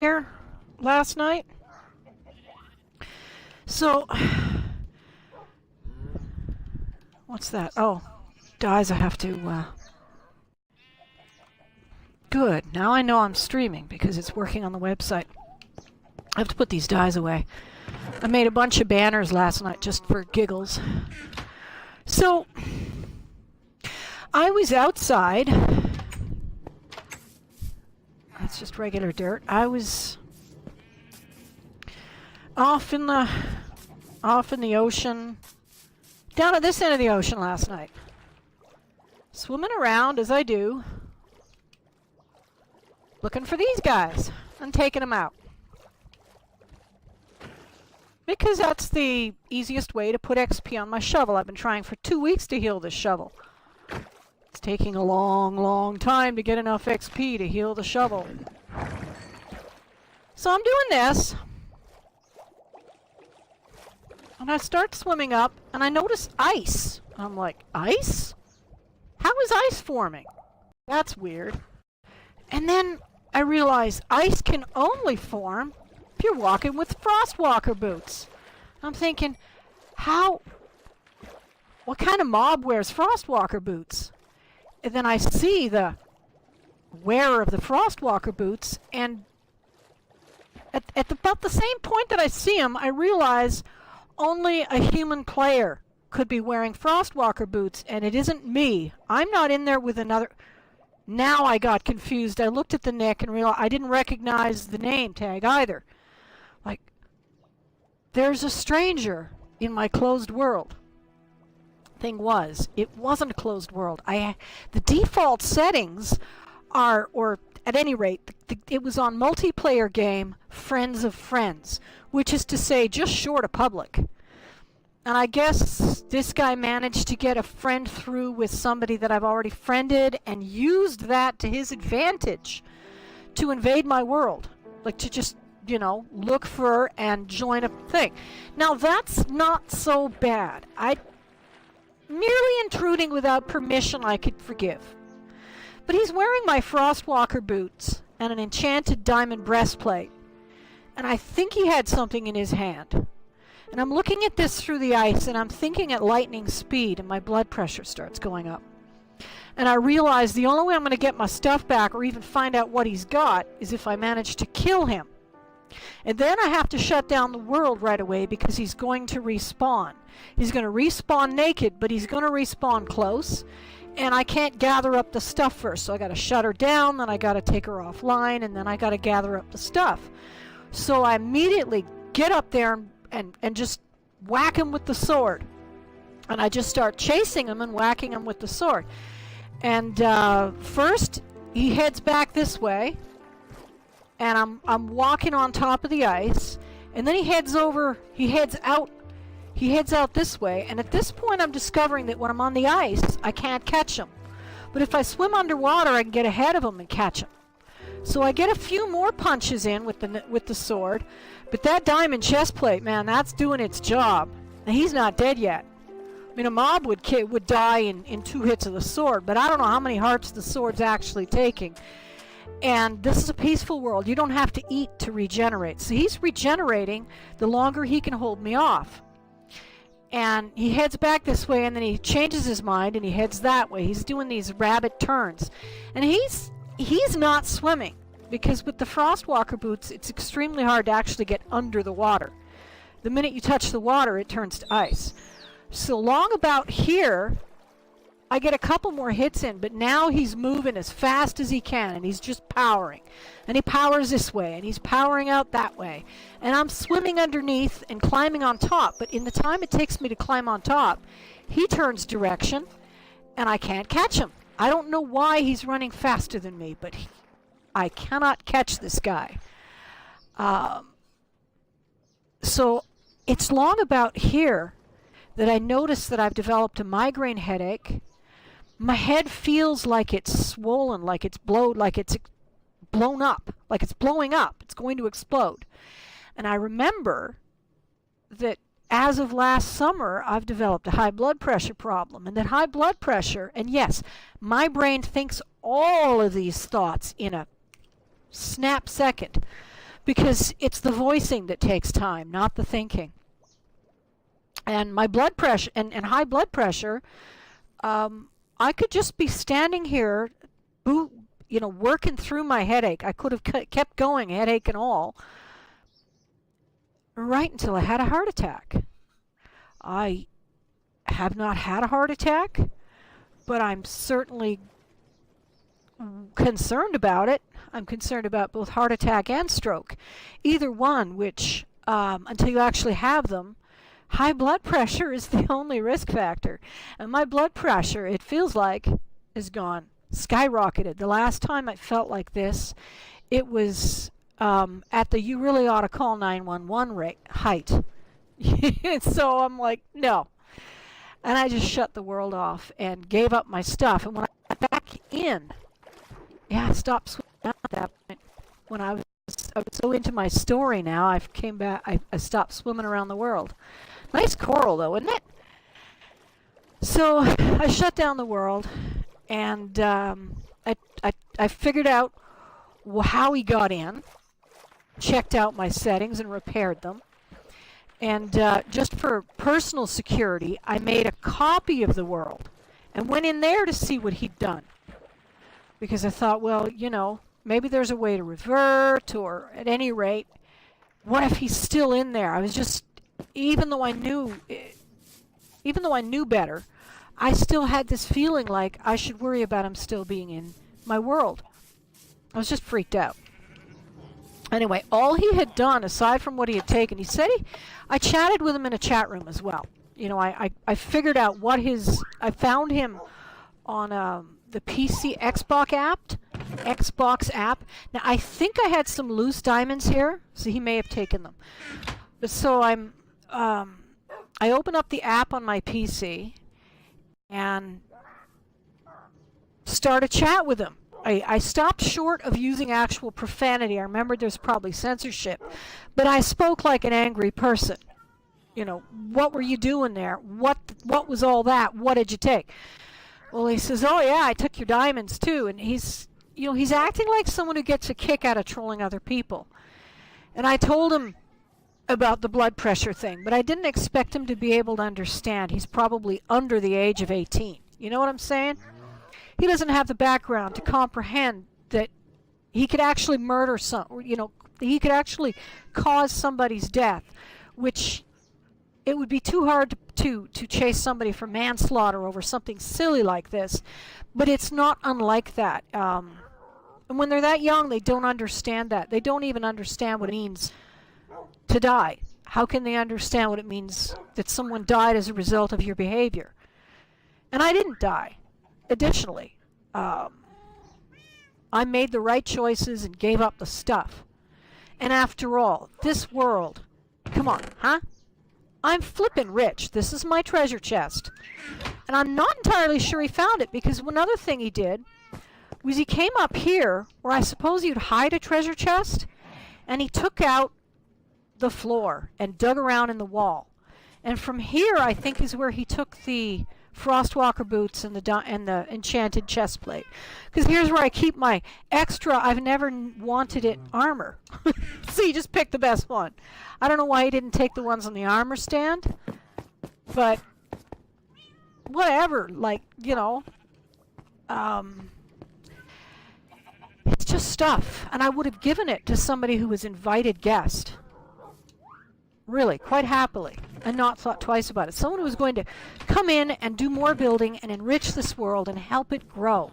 here last night. So, what's that? Oh, dies I have to, Good, now I know I'm streaming because it's working on the website. I have to put these dies away. I made a bunch of banners last night just for giggles. So, I was outside. That's just regular dirt. I was off in the ocean, down at this end of the ocean last night, swimming around as I do, looking for these guys and taking them out. Because that's the easiest way to put XP on my shovel. I've been trying for 2 weeks to heal this shovel. It's taking a long, long time to get enough XP to heal the shovel. So I'm doing this. And I start swimming up, and I notice ice. I'm like, ice? How is ice forming? That's weird. And then I realize ice can only form if you're walking with Frostwalker boots. I'm thinking, what kind of mob wears Frostwalker boots? And then I see the wearer of the Frostwalker boots, and at about the same point that I see him, I realize only a human player could be wearing Frostwalker boots, and it isn't me. I'm not in there with another. Now I got confused. I looked at the neck and realized I didn't recognize the name tag either. Like, there's a stranger in my closed world. Thing was, it wasn't a closed world. The default settings are, or at any rate, it was on multiplayer game Friends of Friends, which is to say just short of public. And I guess this guy managed to get a friend through with somebody that I've already friended and used that to his advantage to invade my world. Like to just, you know, look for and join a thing. Now that's not so bad. Merely intruding without permission I could forgive. But he's wearing my Frostwalker boots and an enchanted diamond breastplate. And I think he had something in his hand. And I'm looking at this through the ice, and I'm thinking at lightning speed, and my blood pressure starts going up. And I realize the only way I'm going to get my stuff back or even find out what he's got is if I manage to kill him. And then I have to shut down the world right away because he's going to respawn. He's going to respawn naked, but he's going to respawn close. And I can't gather up the stuff first. So I got to shut her down, then I got to take her offline, and then I got to gather up the stuff. So I immediately get up there and just whack him with the sword. And I just start chasing him and whacking him with the sword. And first, he heads back this way. And I'm walking on top of the ice. And then he heads out this way. And at this point, I'm discovering that when I'm on the ice, I can't catch him. But if I swim underwater, I can get ahead of him and catch him. So I get a few more punches in with the sword. But that diamond chestplate, man, that's doing its job. And he's not dead yet. I mean, a mob would die in 2 hits of the sword, but I don't know how many hearts the sword's actually taking. And this is a peaceful world. You don't have to eat to regenerate. So he's regenerating the longer he can hold me off. And he heads back this way, and then he changes his mind, and he heads that way. He's doing these rabbit turns. And he's not swimming. Because with the Frostwalker boots, it's extremely hard to actually get under the water. The minute you touch the water, it turns to ice. So long about here, I get a couple more hits in, but now he's moving as fast as he can, and he's just powering. And he powers this way, and he's powering out that way. And I'm swimming underneath and climbing on top, but in the time it takes me to climb on top, he turns direction, and I can't catch him. I don't know why he's running faster than me, but I cannot catch this guy. So it's long about here that I notice that I've developed a migraine headache. My head feels like it's swollen, like it's blown up, like it's blowing up. It's going to explode. And I remember that as of last summer, I've developed a high blood pressure problem. And that high blood pressure, and yes, my brain thinks all of these thoughts in a snap second. because it's the voicing that takes time, not the thinking. And my blood pressure and high blood pressure, I could just be standing here, working through my headache. I could have kept going, headache and all, right until I had a heart attack. I have not had a heart attack, but I'm certainly concerned about it. I'm concerned about both heart attack and stroke. Either one, which, until you actually have them, high blood pressure is the only risk factor. And my blood pressure, it feels like, is gone, skyrocketed. The last time I felt like this, it was at the you really ought to call 911 rate height. So I'm like, no. And I just shut the world off and gave up my stuff. And when I got back in, I stopped swimming at that point. When I was so into my story now, I came back. I stopped swimming around the world. Nice coral, though, isn't it? So I shut down the world, and I figured out how he got in, checked out my settings, and repaired them. And just for personal security, I made a copy of the world and went in there to see what he'd done. Because I thought, well, maybe there's a way to revert, or at any rate, what if he's still in there? I was just, even though I knew better, I still had this feeling like I should worry about him still being in my world. I was just freaked out. Anyway, all he had done, aside from what he had taken, I chatted with him in a chat room as well. I figured out I found him on the PC Xbox app. Now, I think I had some loose diamonds here, so he may have taken them. But so I open up the app on my PC and start a chat with him. I stopped short of using actual profanity. I remembered there's probably censorship, but I spoke like an angry person. What were you doing there? What was all that? What did you take? Well, he says, oh yeah, I took your diamonds too. And he's acting like someone who gets a kick out of trolling other people. And I told him about the blood pressure thing, but I didn't expect him to be able to understand. He's probably under the age of 18. You know what I'm saying? He doesn't have the background to comprehend that he could actually murder he could actually cause somebody's death, which it would be too hard to chase somebody for manslaughter over something silly like this, but it's not unlike that. And when they're that young, they don't understand that. They don't even understand what it means to die. How can they understand what it means that someone died as a result of your behavior? And I didn't die. Additionally, I made the right choices and gave up the stuff. And after all, this world, come on, huh? I'm flippin' rich. This is my treasure chest. And I'm not entirely sure he found it, because another thing he did was he came up here where I suppose you'd hide a treasure chest, and he took out the floor and dug around in the wall. And from here, I think, is where he took the Frostwalker boots and the enchanted chest plate. Because here's where I keep my extra, I've never wanted it, armor. So you just pick the best one. I don't know why he didn't take the ones on the armor stand, but whatever, it's just stuff. And I would have given it to somebody who was invited guest. Really, quite happily, and not thought twice about it. Someone who was going to come in and do more building and enrich this world and help it grow.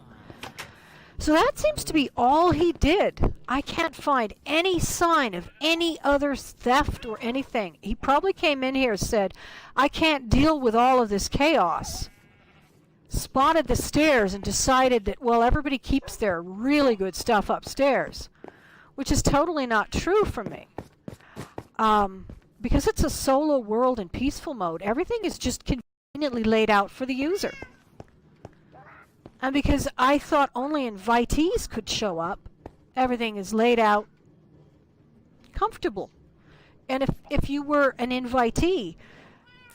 So that seems to be all he did. I can't find any sign of any other theft or anything. He probably came in here and said, I can't deal with all of this chaos. Spotted the stairs and decided that, well, everybody keeps their really good stuff upstairs, which is totally not true for me. Because it's a solo world in peaceful mode, everything is just conveniently laid out for the user. And because I thought only invitees could show up, everything is laid out comfortable. And if you were an invitee,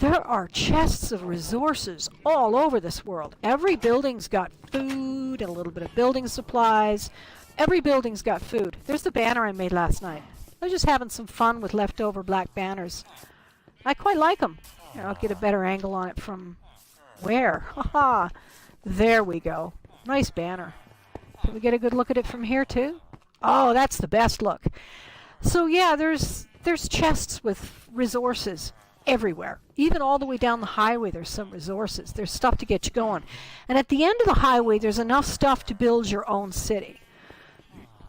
there are chests of resources all over this world. Every building's got food and a little bit of building supplies. Every building's got food. There's the banner I made last night. I was just having some fun with leftover black banners. I quite like them. Here, I'll get a better angle on it from where? Haha! There we go. Nice banner. Can we get a good look at it from here too? Oh, that's the best look. So yeah, there's chests with resources everywhere. Even all the way down the highway there's some resources. There's stuff to get you going. And at the end of the highway there's enough stuff to build your own city.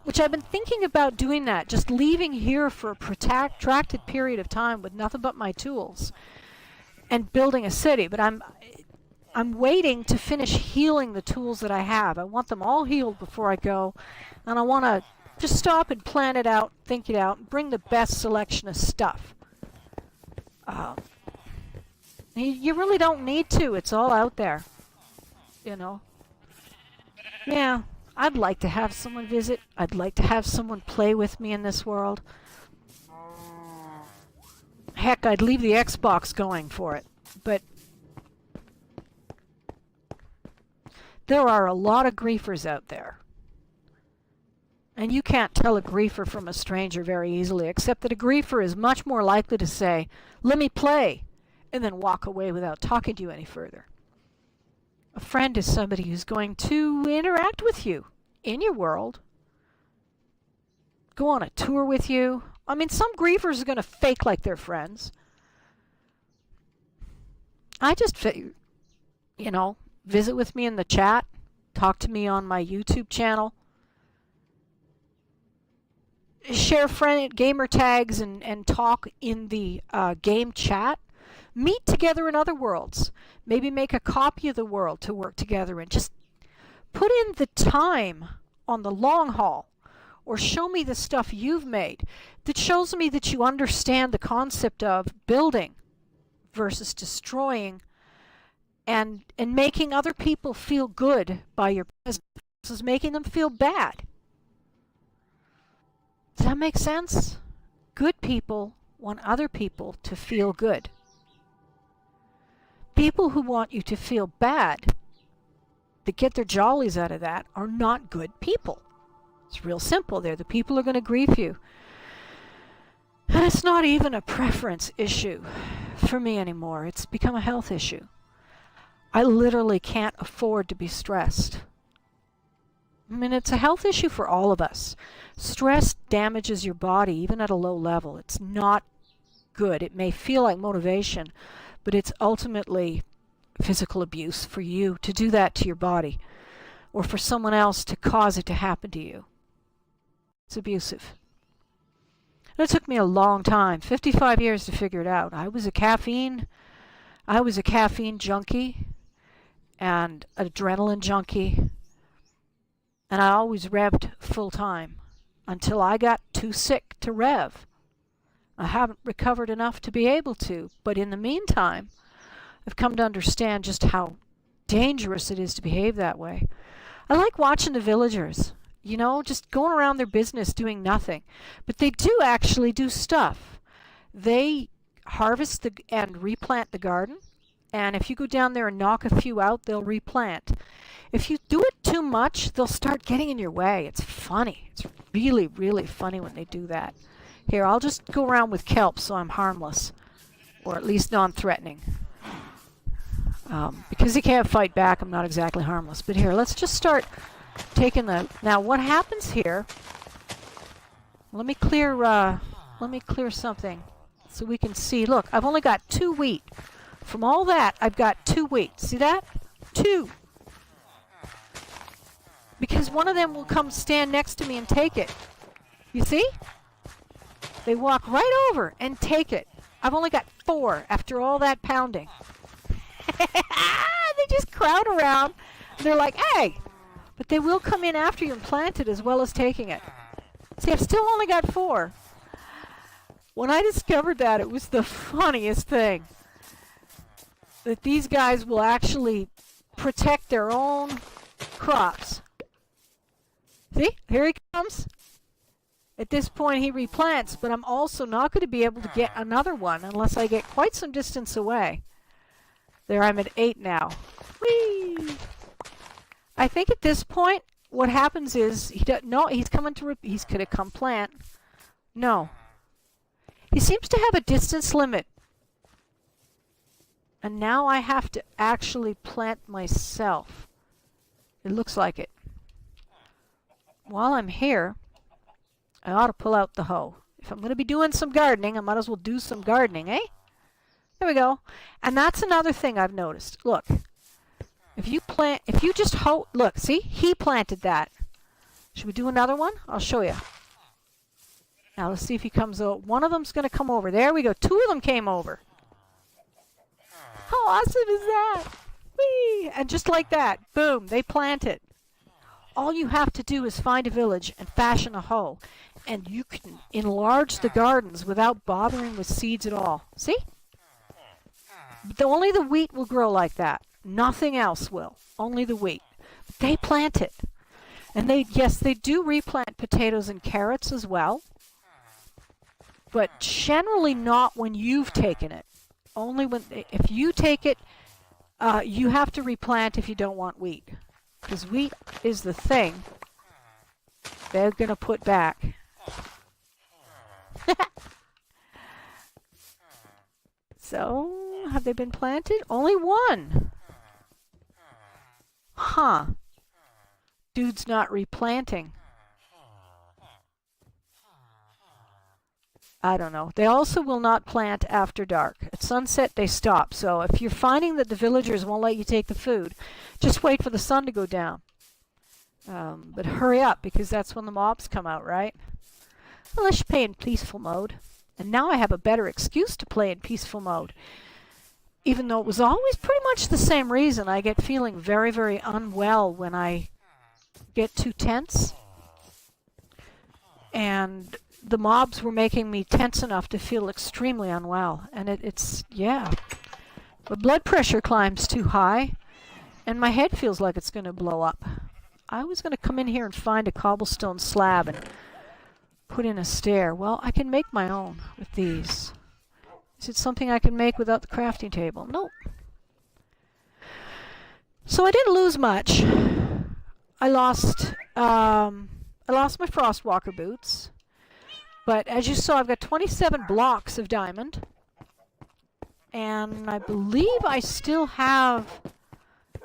Which I've been thinking about doing that, just leaving here for a protracted period of time with nothing but my tools and building a city. But I'm waiting to finish healing the tools that I have. I want them all healed before I go, and I want to just stop and plan it out, think it out, and bring the best selection of stuff. You really don't need to. It's all out there, you know. Yeah, I'd like to have someone visit. I'd like to have someone play with me in this world. Heck, I'd leave the Xbox going for it. But there are a lot of griefers out there. And you can't tell a griefer from a stranger very easily, except that a griefer is much more likely to say, "Let me play," and then walk away without talking to you any further. A friend is somebody who's going to interact with you in your world, go on a tour with you. I mean, some griefers are going to fake like they're friends. I just, you know, visit with me in the chat, talk to me on my YouTube channel, share gamer tags and talk in the game chat. Meet together in other worlds. Maybe make a copy of the world to work together in. Just put in the time on the long haul, or show me the stuff you've made that shows me that you understand the concept of building versus destroying, and making other people feel good by your presence versus making them feel bad. Does that make sense? Good people want other people to feel good. People who want you to feel bad, that get their jollies out of that, are not good people. It's real simple. They're the people who are going to grief you. And it's not even a preference issue for me anymore. It's become a health issue. I literally can't afford to be stressed. I mean, it's a health issue for all of us. Stress damages your body, even at a low level. It's not good. It may feel like motivation, but it's ultimately physical abuse for you to do that to your body, or for someone else to cause it to happen to you. It's abusive. And it took me a long time, 55 years, to figure it out. I was a caffeine junkie and an adrenaline junkie, and I always revved full time until I got too sick to rev. I haven't recovered enough to be able to, but in the meantime, I've come to understand just how dangerous it is to behave that way. I like watching the villagers, you know, just going around their business doing nothing. But they do actually do stuff. They harvest and replant the garden, and if you go down there and knock a few out, they'll replant. If you do it too much, they'll start getting in your way. It's funny. It's really, really funny when they do that. Here, I'll just go around with kelp so I'm harmless, or at least non-threatening. Because he can't fight back, I'm not exactly harmless. But here, let's just start taking the... Now, what happens here... Let me clear something so we can see. Look, I've only got 2 wheat. From all that, I've got 2 wheat. See that? 2. Because one of them will come stand next to me and take it. You see? They walk right over and take it. I've only got 4 after all that pounding. They just crowd around. And they're like, hey! But they will come in after you and plant it as well as taking it. See, I've still only got 4. When I discovered that, it was the funniest thing. That these guys will actually protect their own crops. See? Here he comes. At this point, he replants, but I'm also not going to be able to get another one unless I get quite some distance away. There, I'm at 8 now. Whee! I think at this point, what happens is he's coming to he's going to come plant. No, He seems to have a distance limit. And now I have to actually plant myself. It looks like it. While I'm here, I ought to pull out the hoe. If I'm going to be doing some gardening, I might as well do some gardening, eh? There we go. And that's another thing I've noticed. Look, if you just hoe, look, see? He planted that. Should we do another one? I'll show you. Now let's see if he comes out. One of them's going to come over. There we go. Two of them came over. How awesome is that? Whee! And just like that, boom, they planted. All you have to do is find a village and fashion a hoe, and you can enlarge the gardens without bothering with seeds at all. See? Only the wheat will grow like that. Nothing else will. Only the wheat. But they plant it. And yes, they do replant potatoes and carrots as well. But generally not when you've taken it. Only if you take it, you have to replant if you don't want wheat. Because wheat is the thing they're going to put back. So, have they been planted? Only one. Huh. Dude's not replanting. I don't know. They also will not plant after dark. At sunset, they stop. So if you're finding that the villagers won't let you take the food, just wait for the sun to go down. But hurry up, because that's when the mobs come out, right? Unless you play in peaceful mode. And now I have a better excuse to play in peaceful mode. Even though it was always pretty much the same reason. I get feeling very, very unwell when I get too tense. And the mobs were making me tense enough to feel extremely unwell. And yeah. My blood pressure climbs too high, and my head feels like it's going to blow up. I was going to come in here and find a cobblestone slab and put in a stair. Well, I can make my own with these. Is it something I can make without the crafting table? Nope. So I didn't lose much. I lost my Frostwalker boots. But as you saw, I've got 27 blocks of diamond. And I believe I still have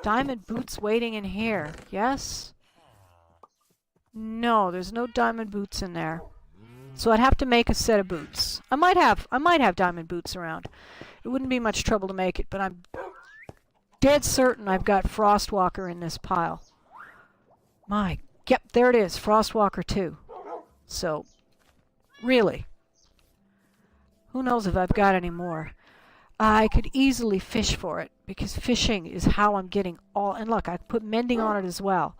diamond boots waiting in here. Yes? No, there's no diamond boots in there. So I'd have to make a set of boots. I might have diamond boots around. It wouldn't be much trouble to make it, but I'm dead certain I've got Frostwalker in this pile. Yep, there it is, Frostwalker 2. So, really, who knows if I've got any more. I could easily fish for it, because fishing is how I'm getting all... And look, I put mending on it as well.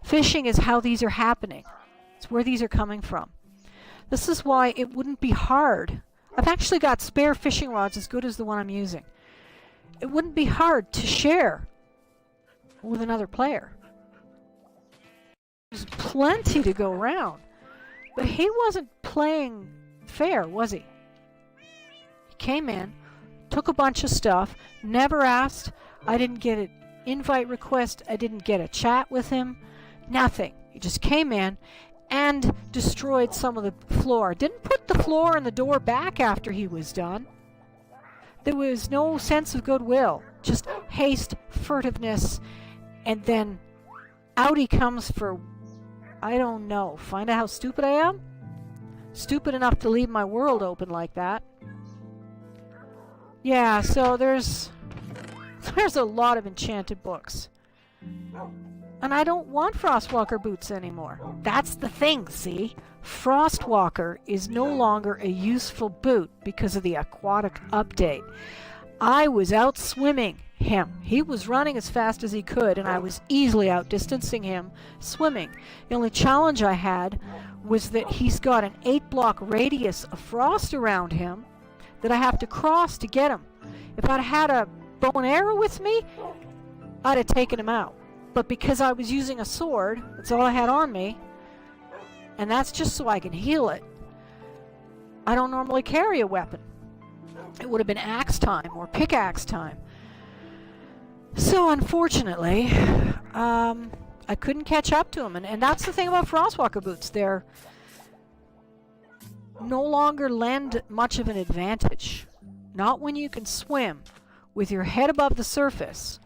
Fishing is how these are happening. It's where these are coming from. This is why it wouldn't be hard. I've actually got spare fishing rods as good as the one I'm using. It wouldn't be hard to share with another player. There's plenty to go around. But he wasn't playing fair, was he? He came in, took a bunch of stuff, never asked. I didn't get an invite request. I didn't get a chat with him. Nothing. He just came in and destroyed some of the floor. Didn't put the floor and the door back after he was done. There was no sense of goodwill. Just haste, furtiveness, and then out he comes for, I don't know, find out how stupid I am? Stupid enough to leave my world open like that. Yeah, so there's a lot of enchanted books. And I don't want Frostwalker boots anymore. That's the thing, see? Frostwalker is no longer a useful boot because of the aquatic update. I was out swimming him. He was running as fast as he could, and I was easily outdistancing him swimming. The only challenge I had was that he's got an 8-block radius of frost around him that I have to cross to get him. If I'd had a bow and arrow with me, I'd have taken him out. But because I was using a sword, that's all I had on me, and that's just so I can heal it, I don't normally carry a weapon. It would have been axe time or pickaxe time. So unfortunately, I couldn't catch up to him, and that's the thing about Frostwalker boots. They're no longer lend much of an advantage. Not when you can swim with your head above the surface,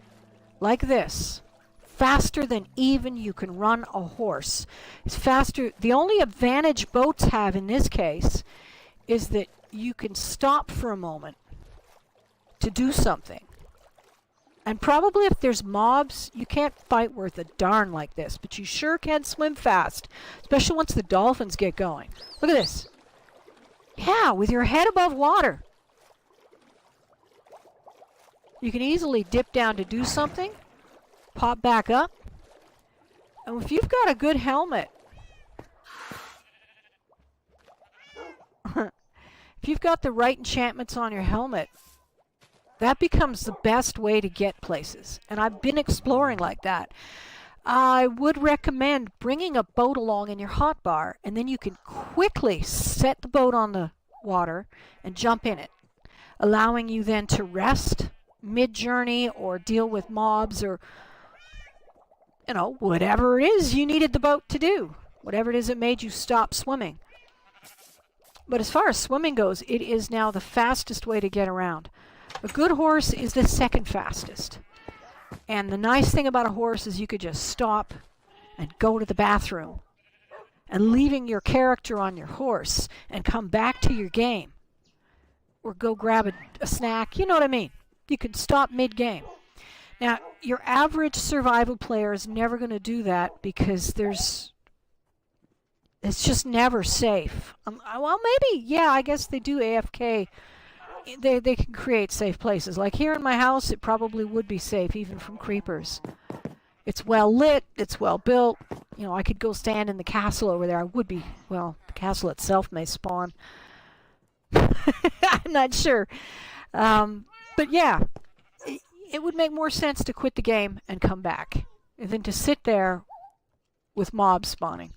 like this, faster than even you can run a horse. It's faster. The only advantage boats have in this case is that you can stop for a moment to do something. And probably if there's mobs, you can't fight worth a darn like this, but you sure can swim fast, especially once the dolphins get going. Look at this. Yeah, with your head above water. You can easily dip down to do something, pop back up, and if you've got a good helmet, if you've got the right enchantments on your helmet, that becomes the best way to get places. And I've been exploring like that. I would recommend bringing a boat along in your hotbar, and then you can quickly set the boat on the water and jump in it, allowing you then to rest mid-journey or deal with mobs or, you know, whatever it is you needed the boat to do, whatever it is that made you stop swimming. But as far as swimming goes, it is now the fastest way to get around. A good horse is the second fastest. And the nice thing about a horse is you could just stop and go to the bathroom, and leaving your character on your horse and come back to your game. Or go grab a snack, you know what I mean? You could stop mid-game. Now, your average survival player is never going to do that because it's just never safe. Well, maybe, yeah, I guess they do AFK. They can create safe places. Like here in my house, it probably would be safe, even from creepers. It's well lit, it's well built. You know, I could go stand in the castle over there. I would be, well, the castle itself may spawn. I'm not sure. But yeah, it would make more sense to quit the game and come back than to sit there with mobs spawning.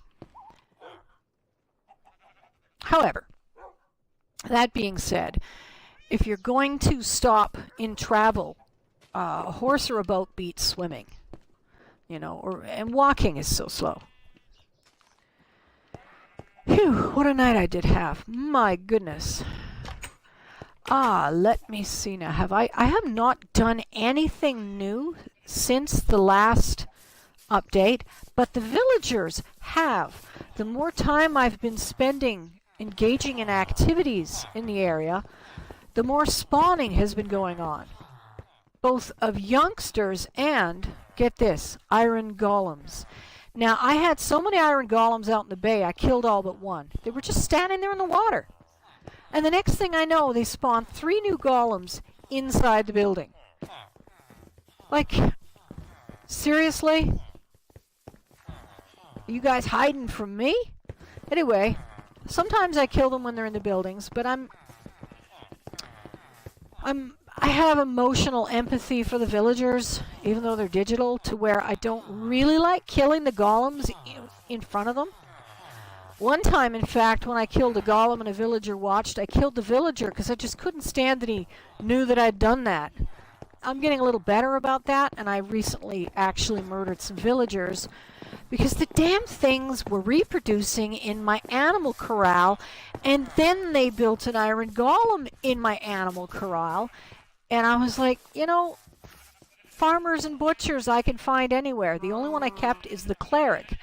However, that being said, if you're going to stop in travel, a horse or a boat beats swimming, you know, and walking is so slow. Phew, what a night I did have. My goodness. Let me see now. I have not done anything new since the last update, but the villagers have. The more time I've been spending engaging in activities in the area, the more spawning has been going on, both of youngsters and, get this, iron golems. Now, I had so many iron golems out in the bay, I killed all but one. They were just standing there in the water. And the next thing I know, they spawned 3 new golems inside the building. Like, seriously? Are you guys hiding from me? Anyway, sometimes I kill them when they're in the buildings, but I have emotional empathy for the villagers, even though they're digital, to where I don't really like killing the golems in front of them. One time, in fact, when I killed a golem and a villager watched, I killed the villager because I just couldn't stand that he knew that I'd done that. I'm getting a little better about that, and I recently actually murdered some villagers because the damn things were reproducing in my animal corral, and then they built an iron golem in my animal corral, and I was like, you know, farmers and butchers I can find anywhere. The only one I kept is the cleric,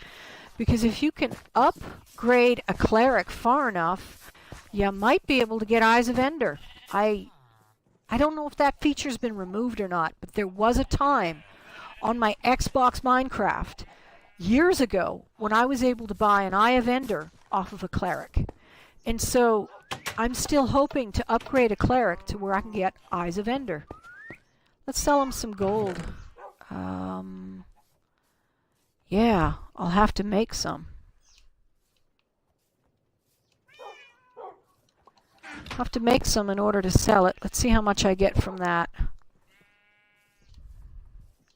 because if you can upgrade a cleric far enough, you might be able to get Eyes of Ender. I don't know if that feature's been removed or not, but there was a time on my Xbox Minecraft years ago when I was able to buy an Eye of Ender off of a cleric. And so I'm still hoping to upgrade a cleric to where I can get Eyes of Ender. Let's sell him some gold. Yeah, I'll have to make some. I'll have to make some in order to sell it. Let's see how much I get from that.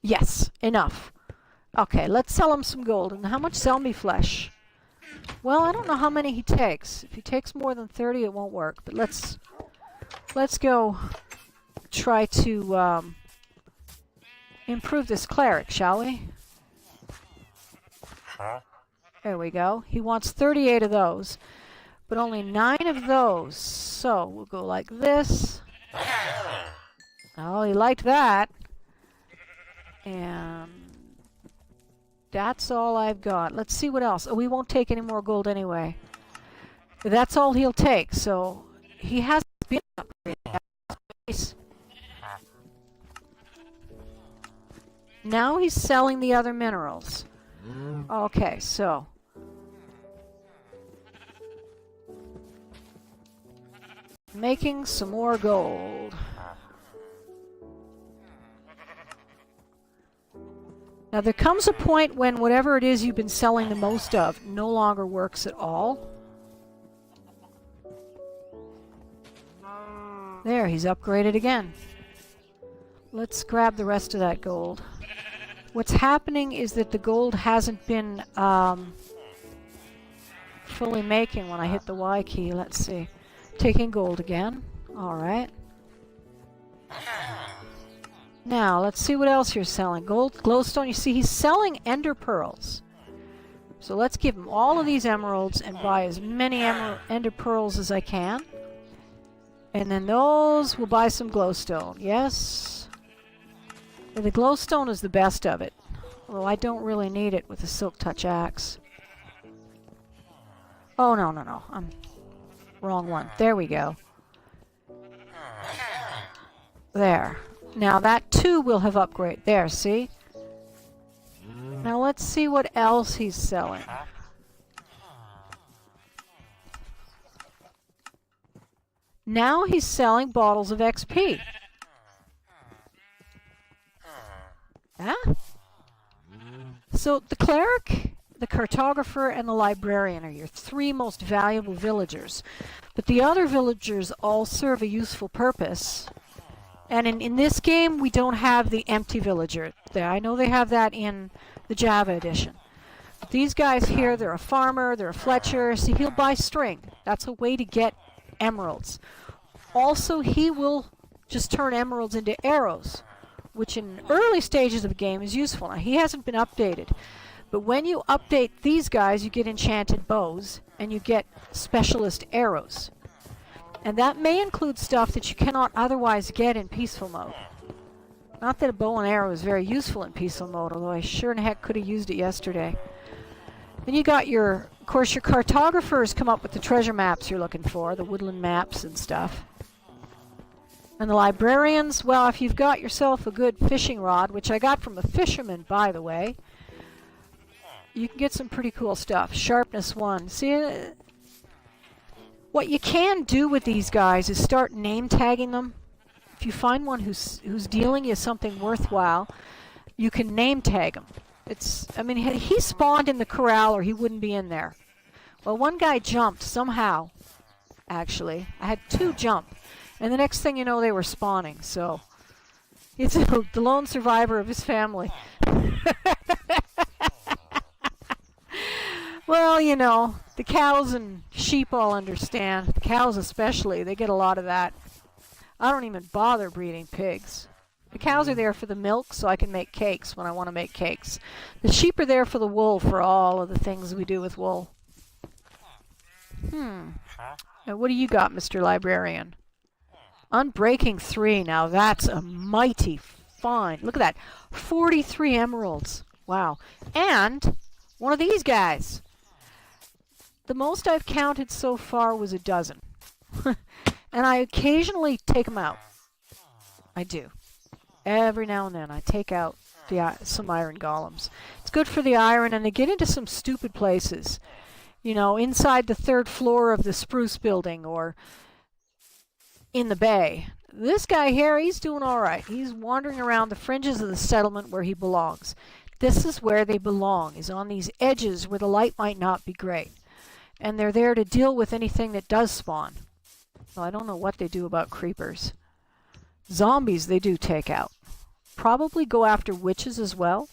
Yes, enough. Okay, let's sell him some gold. And how much zombie flesh? Well, I don't know how many he takes. If he takes more than 30, it won't work. But let's go try to improve this cleric, shall we? There we go. He wants 38 of those. but only 9 of those. So we'll go like this. Oh, he liked that. And that's all I've got. Let's see what else. Oh, we won't take any more gold anyway. That's all he'll take, so he hasn't been upgraded. Now he's selling the other minerals. Okay, so making some more gold. Now there comes a point when whatever it is you've been selling the most of no longer works at all. There, he's upgraded again. Let's grab the rest of that gold. What's happening is that the gold hasn't been fully making when I hit the Y key. Let's see. Taking gold again. Alright. Now, let's see what else you're selling. Gold, glowstone. You see, he's selling ender pearls. So let's give him all of these emeralds and buy as many ender pearls as I can. And then those, we'll buy some glowstone. Yes. The glowstone is the best of it. Although I don't really need it with the silk touch axe. Oh, no, no, no. I'm wrong one. There we go. There. Now that too will have upgrade. There, see? Now let's see what else he's selling. Now he's selling bottles of XP. Huh? So the cleric, the cartographer, and the librarian are your 3 most valuable villagers. But the other villagers all serve a useful purpose. And in this game, we don't have the empty villager. I know they have that in the Java edition. But these guys here, they're a farmer, they're a fletcher. See, he'll buy string. That's a way to get emeralds. Also, he will just turn emeralds into arrows, which in early stages of the game is useful. Now, he hasn't been updated. But when you update these guys, you get enchanted bows, and you get specialist arrows. And that may include stuff that you cannot otherwise get in peaceful mode. Not that a bow and arrow is very useful in peaceful mode, although I sure in heck could have used it yesterday. Then you got your, of course, your cartographers come up with the treasure maps you're looking for, the woodland maps and stuff. And the librarians, well, if you've got yourself a good fishing rod, which I got from a fisherman, by the way, you can get some pretty cool stuff. Sharpness 1. See, what you can do with these guys is start name tagging them. If you find one who's dealing you something worthwhile, you can name tag him. I mean, he spawned in the corral or he wouldn't be in there. Well, one guy jumped somehow, actually. I had 2 jump. And the next thing you know, they were spawning. So, it's the lone survivor of his family. Well, you know, the cows and sheep all understand. The cows especially, they get a lot of that. I don't even bother breeding pigs. The cows are there for the milk so I can make cakes when I want to make cakes. The sheep are there for the wool, for all of the things we do with wool. Now, what do you got, Mr. Librarian? Unbreaking 3. Now that's a mighty find. Look at that. 43 emeralds. Wow. And one of these guys. The most I've counted so far was 12. And I occasionally take them out. I do. Every now and then I take out some iron golems. It's good for the iron, and they get into some stupid places. You know, inside the 3rd floor of the spruce building or in the bay. This guy here, he's doing all right. He's wandering around the fringes of the settlement where he belongs. This is where they belong, is on these edges where the light might not be great. And they're there to deal with anything that does spawn. Well, I don't know what they do about creepers. Zombies they do take out. Probably go after witches as well.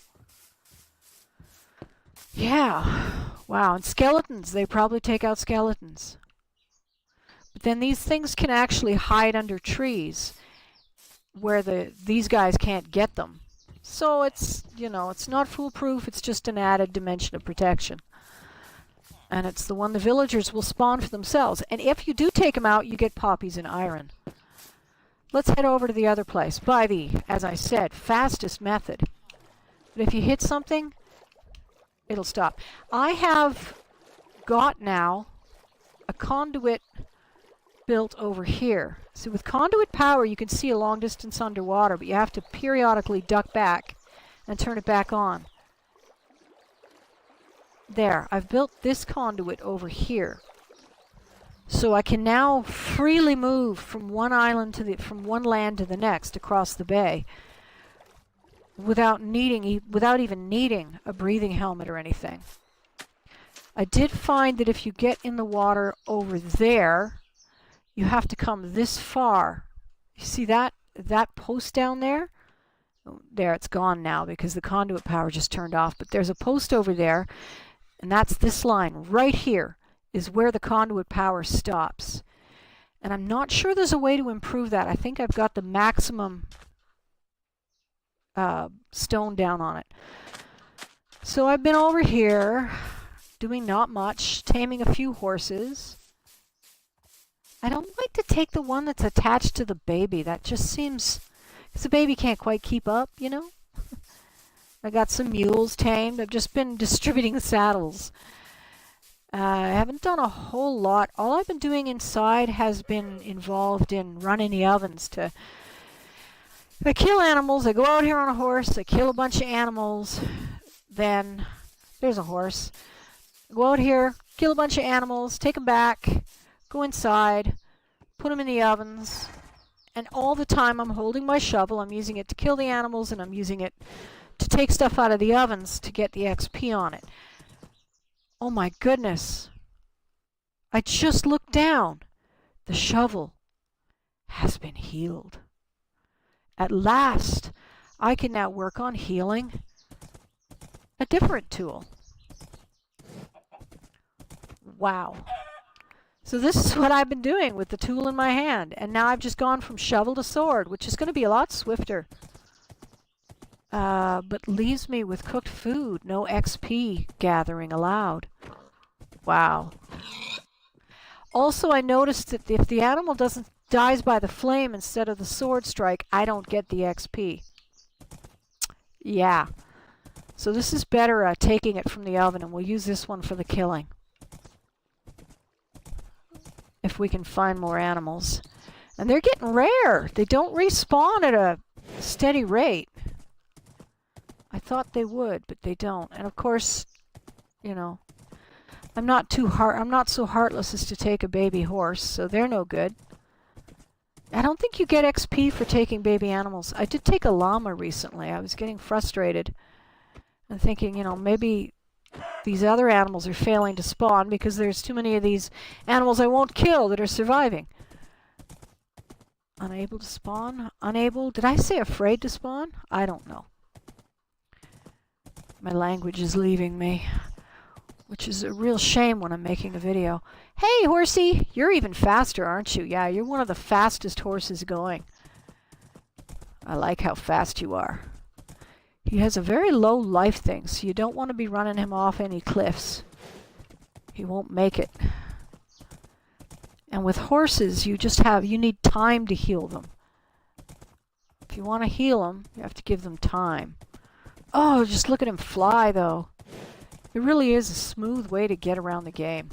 Yeah. Wow, and skeletons. They probably take out skeletons. But then these things can actually hide under trees where these guys can't get them. So it's, you know, it's not foolproof. It's just an added dimension of protection. And it's the one the villagers will spawn for themselves. And if you do take them out, you get poppies and iron. Let's head over to the other place by the, as I said, fastest method. But if you hit something, it'll stop. I have got now a conduit built over here. So with conduit power, you can see a long distance underwater, but you have to periodically duck back and turn it back on. There, I've built this conduit over here. So I can now freely move from one island to from one land to the next across the bay without even needing a breathing helmet or anything. I did find that if you get in the water over there, you have to come this far. You see that post down there? There, it's gone now because the conduit power just turned off, but there's a post over there. And that's this line right here is where the conduit power stops. And I'm not sure there's a way to improve that. I think I've got the maximum stone down on it. So I've been over here doing not much, taming a few horses. I don't like to take the one that's attached to the baby. That just seems, because the baby can't quite keep up, you know? I got some mules tamed. I've just been distributing the saddles. I haven't done a whole lot. All I've been doing inside has been involved in running the ovens to I kill animals. I go out here on a horse. I kill a bunch of animals. Then there's a horse. I go out here, kill a bunch of animals, take them back, go inside, put them in the ovens. And all the time I'm holding my shovel. I'm using it to kill the animals, and I'm using it to take stuff out of the ovens to get the XP on it. Oh my goodness. I just looked down. The shovel has been healed. At last, I can now work on healing a different tool. Wow. So this is what I've been doing with the tool in my hand. And now I've just gone from shovel to sword, which is going to be a lot swifter. But leaves me with cooked food. No XP gathering allowed. Wow. Also, I noticed that if the animal dies by the flame instead of the sword strike, I don't get the XP. Yeah. So this is better taking it from the oven, and we'll use this one for the killing. If we can find more animals. And they're getting rare. They don't respawn at a steady rate. I thought they would, but they don't. And of course, you know, I'm not so heartless as to take a baby horse, so they're no good. I don't think you get XP for taking baby animals. I did take a llama recently. I was getting frustrated and thinking, you know, maybe these other animals are failing to spawn because there's too many of these animals I won't kill that are surviving. Unable to spawn? Unable? Did I say afraid to spawn? I don't know. My language is leaving me, which is a real shame when I'm making a video. Hey, horsey! You're even faster, aren't you? Yeah, you're one of the fastest horses going. I like how fast you are. He has a very low life thing, so you don't want to be running him off any cliffs. He won't make it. And with horses, you need time to heal them. If you want to heal them, you have to give them time. Oh, just look at him fly, though. It really is a smooth way to get around the game.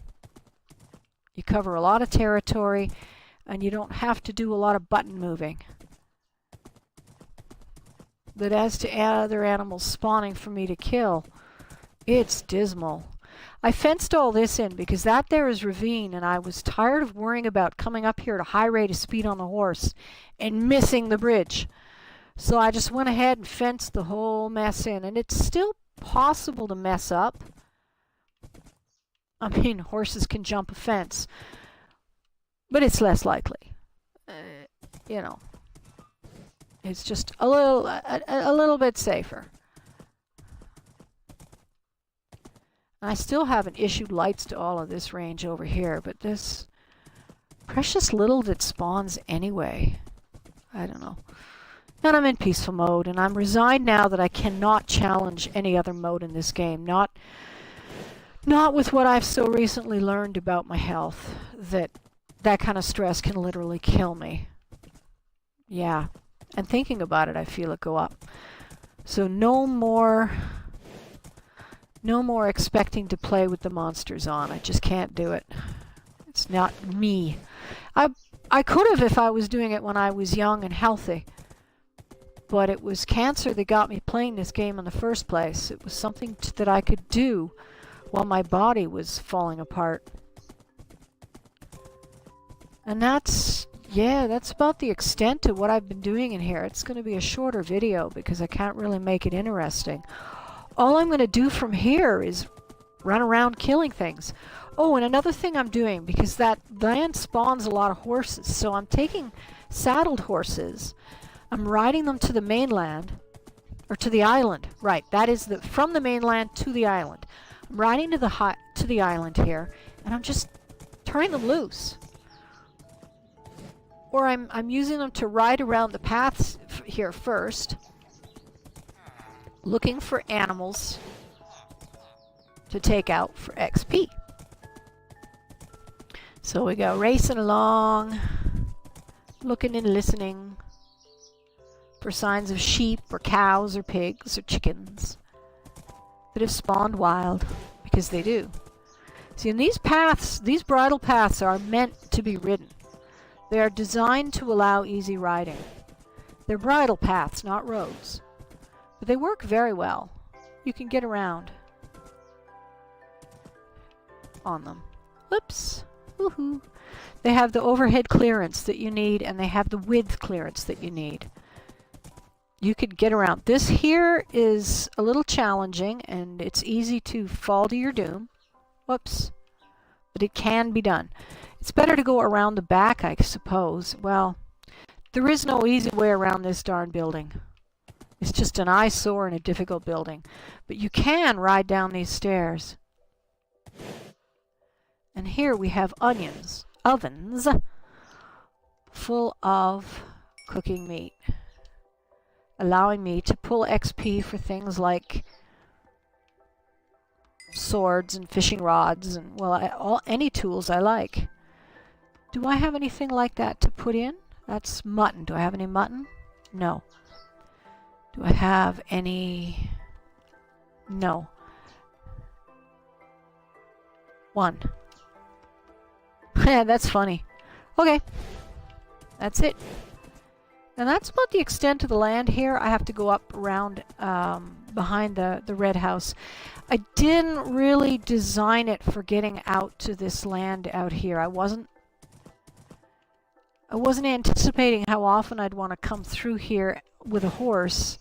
You cover a lot of territory, and you don't have to do a lot of button moving. But as to other animals spawning for me to kill, it's dismal. I fenced all this in because that there is ravine, and I was tired of worrying about coming up here at a high rate of speed on the horse and missing the bridge. So I just went ahead and fenced the whole mess in, and it's still possible to mess up. I mean, horses can jump a fence, but it's less likely. You know, it's just a little bit safer. I still haven't issued lights to all of this range over here, but this precious little that spawns anyway. I don't know. And I'm in peaceful mode, and I'm resigned now that I cannot challenge any other mode in this game. Not Not with what I've so recently learned about my health, that that kind of stress can literally kill me. Yeah, and thinking about it, I feel it go up. So no more expecting to play with the monsters on. I just can't do it. It's not me. I could have if I was doing it when I was young and healthy. But it was cancer that got me playing this game in the first place. It was something that I could do while my body was falling apart. And that's about the extent of what I've been doing in here. It's going to be a shorter video because I can't really make it interesting. All I'm going to do from here is run around killing things. Oh, and another thing I'm doing, because that land spawns a lot of horses, so I'm taking saddled horses. I'm riding them to the mainland, or to the island. Right, that is from the mainland to the island. I'm riding to the island here, and I'm just turning them loose. Or I'm using them to ride around the paths here first, looking for animals to take out for XP. So we go racing along, looking and listening for signs of sheep or cows or pigs or chickens that have spawned wild, because they do. See, in these paths, these bridle paths are meant to be ridden. They are designed to allow easy riding. They're bridle paths, not roads. But they work very well. You can get around on them. Whoops. Woohoo. They have the overhead clearance that you need, and they have the width clearance that you need. You could get around. This here is a little challenging, and it's easy to fall to your doom. Whoops. But it can be done. It's better to go around the back, I suppose. Well, there is no easy way around this darn building. It's just an eyesore and a difficult building. But you can ride down these stairs. And here we have ovens full of cooking meat, allowing me to pull XP for things like swords and fishing rods and, well, any tools I like. Do I have anything like that to put in? That's mutton. Do I have any mutton? No. Do I have any? No. One. Yeah, that's funny. Okay. That's it. And that's about the extent of the land here. I have to go up around behind the red house. I didn't really design it for getting out to this land out here. I wasn't anticipating how often I'd want to come through here with a horse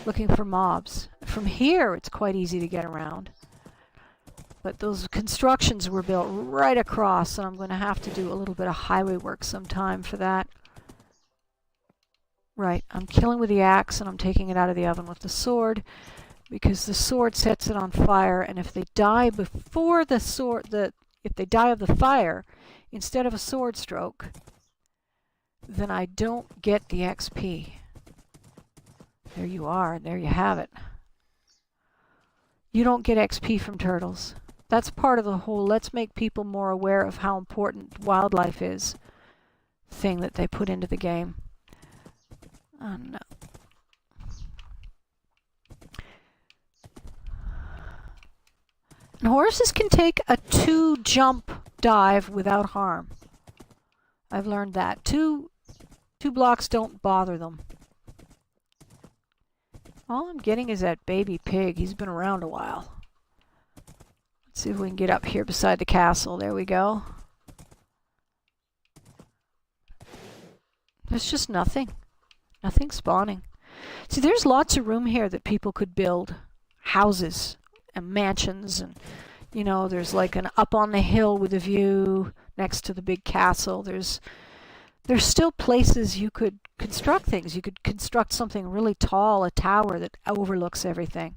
looking for mobs. From here, it's quite easy to get around. But those constructions were built right across, and I'm going to have to do a little bit of highway work sometime for that. Right, I'm killing with the axe, and I'm taking it out of the oven with the sword, because the sword sets it on fire, and if they die before the sword, if they die of the fire instead of a sword stroke, then I don't get the XP. There you are, there you have it. You don't get XP from turtles. That's part of the whole let's make people more aware of how important wildlife is thing that they put into the game. Oh no. And horses can take a 2-jump dive without harm. I've learned that. Two blocks don't bother them. All I'm getting is that baby pig. He's been around a while. Let's see if we can get up here beside the castle. There we go. There's just nothing. Nothing spawning. See, there's lots of room here that people could build houses and mansions, and you know, there's like an up on the hill with a view next to the big castle. There's still places you could construct things. You could construct something really tall, a tower that overlooks everything.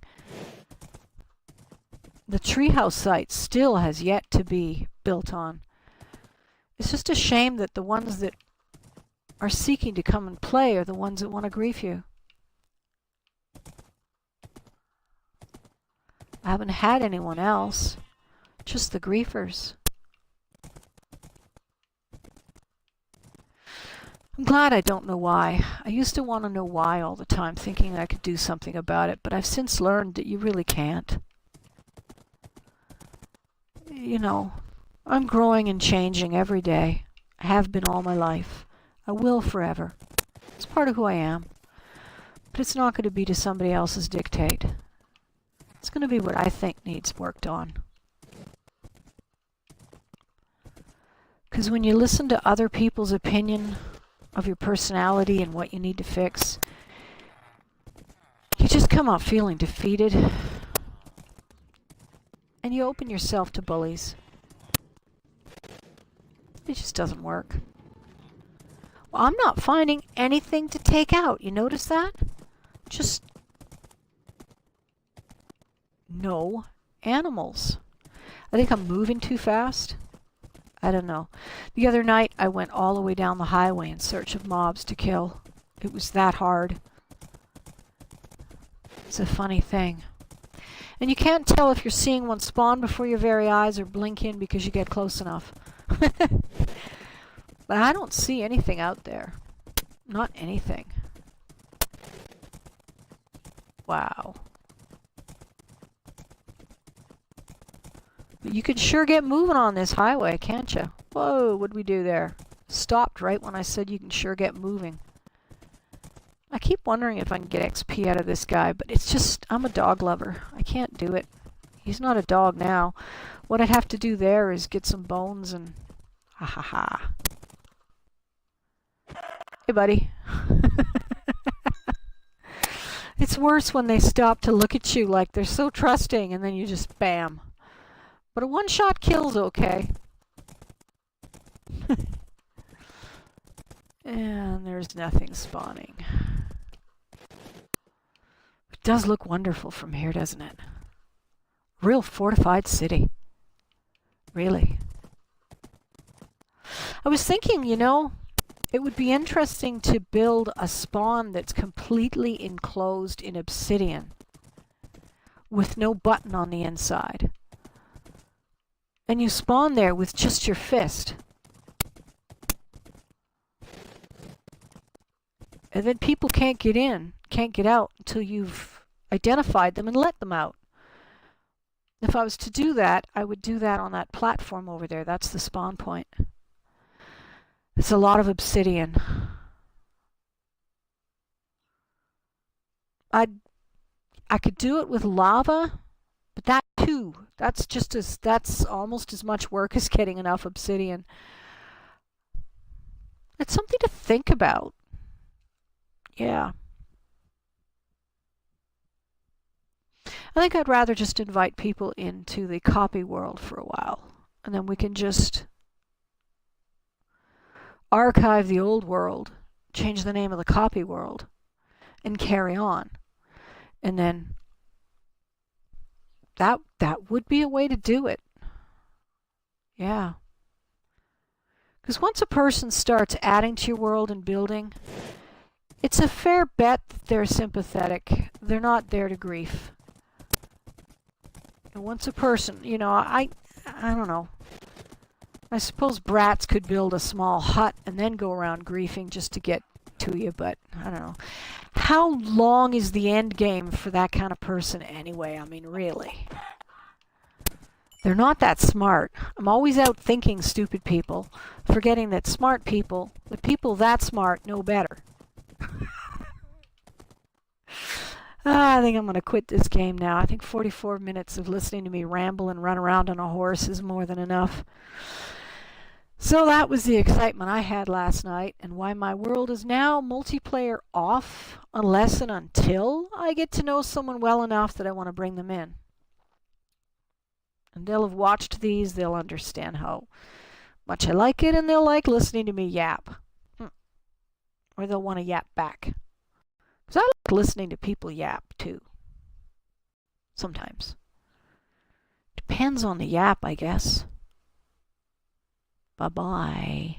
The treehouse site still has yet to be built on. It's just a shame that the ones that are seeking to come and play are the ones that want to grief you. I haven't had anyone else. Just the griefers. I'm glad I don't know why. I used to want to know why all the time, thinking I could do something about it, but I've since learned that you really can't. You know, I'm growing and changing every day. I have been all my life. I will forever. It's part of who I am. But it's not going to be to somebody else's dictate. It's going to be what I think needs worked on. Because when you listen to other people's opinion of your personality and what you need to fix, you just come out feeling defeated. And you open yourself to bullies. It just doesn't work. Well, I'm not finding anything to take out. You notice that? Just no animals. I think I'm moving too fast. I don't know. The other night I went all the way down the highway in search of mobs to kill. It was that hard. It's a funny thing. And you can't tell if you're seeing one spawn before your very eyes or blink in because you get close enough. But I don't see anything out there. Not anything. Wow. But you can sure get moving on this highway, can't you? Whoa, what'd we do there? Stopped right when I said you can sure get moving. I keep wondering if I can get XP out of this guy, but it's just, I'm a dog lover. I can't do it. He's not a dog now. What I'd have to do there is get some bones and... Ha ha ha. Hey, buddy. It's worse when they stop to look at you like they're so trusting and then you just bam. But a one-shot kill's okay. And there's nothing spawning. It does look wonderful from here, doesn't it? Real fortified city. Really. I was thinking, you know, it would be interesting to build a spawn that's completely enclosed in obsidian with no button on the inside. And you spawn there with just your fist. And then people can't get in, can't get out until you've identified them and let them out. If I was to do that, I would do that on that platform over there. That's the spawn point. It's a lot of obsidian. I could do it with lava, but that too, that's almost as much work as getting enough obsidian. It's something to think about. Yeah. I think I'd rather just invite people into the copy world for a while, and then we can just archive the old world, change the name of the copy world, and carry on. And then that would be a way to do it. Yeah. Because once a person starts adding to your world and building, it's a fair bet that they're sympathetic. They're not there to grief. And once a person, you know, I don't know. I suppose brats could build a small hut and then go around griefing just to get to you, but I don't know. How long is the end game for that kind of person anyway? I mean, really. They're not that smart. I'm always out thinking stupid people, forgetting that smart people, the people that smart, know better. I think I'm going to quit this game now. I think 44 minutes of listening to me ramble and run around on a horse is more than enough. So that was the excitement I had last night, and why my world is now multiplayer off unless and until I get to know someone well enough that I want to bring them in. And they'll have watched these, they'll understand how much I like it, and they'll like listening to me yap. Or they'll want to yap back. Because I like listening to people yap too. Sometimes. Depends on the yap, I guess. Bye-bye.